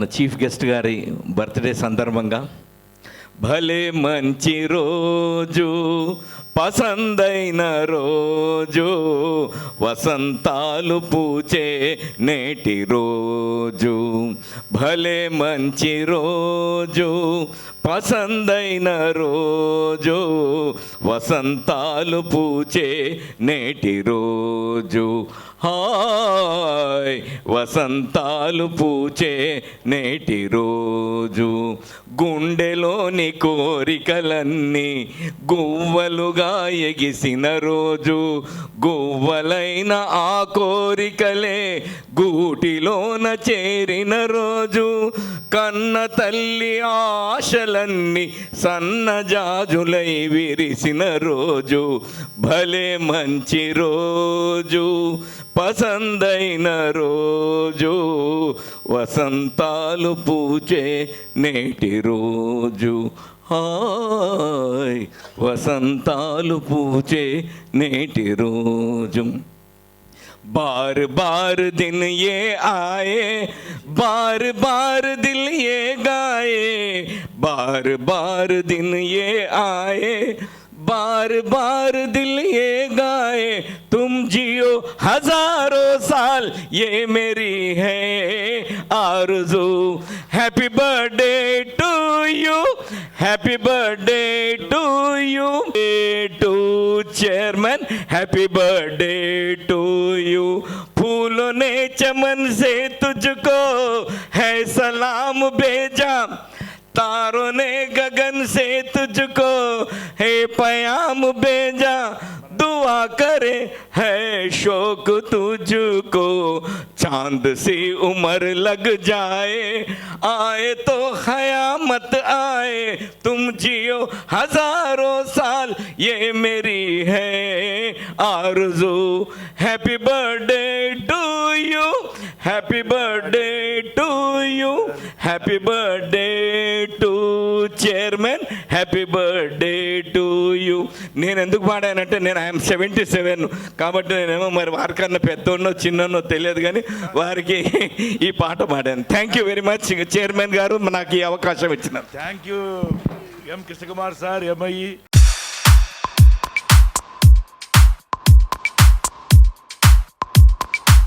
మన chief guest గారి birthday సందర్భంగా భలే మంచి రోజు పసందైన రోజు వసంతాలు పూచే నేటి రోజు భలే మంచి రోజు పసందైన రోజు వసంతాలు పూచే నేటి రోజు హాయ్ వసంతాలు పూచే నేటి రోజు గుండెలోని కోరికలన్నీ గువ్వలుగా ఎగిసిన రోజు గువ్వలైన ఆ కోరికలే గూటిలోన చేరిన రోజు కన్న తల్లి ఆశలన్నీ సన్నజాజులై విరిసిన రోజు భలే మంచి రోజు పసందైన రోజు వసంతాలు పూచే నేటి రోజు హాయ్ వసంతాలు పూచే నేటి రోజు बार बार दिन ये आए बार बार दिल ये गाए बार बार दिन ये आए बार बार दिल ये गाए तुम जियो हजारों साल ये मेरी है आरज़ू happy birthday to you happy birthday to you to chairman happy birthday to you फूलों ने चमन से तुझको है सलाम भेजा तारों ने गगन से तुझको है पयाम भेजा दुआ करे है शौक तुझको चांद सी उम्र लग जाए आए तो ख़यामत आए तुम जियो हजारों साल ये मेरी है आरज़ू happy birthday to you happy birthday to you happy birthday to chairman happy birthday to you. నేను ఎందుకు పాడానంటే నేను ఐఎమ్ 77 కాబట్టి నేనేమో మరి వారికన్నా పెద్దోన్నో చిన్నోన్నో తెలియదు కానీ వారికి ఈ పాట పాడాను. Thank you very much chairman గారు నాకు ఈ అవకాశం ఇచ్చినారు. Thank you M Krishna Kumar sir MI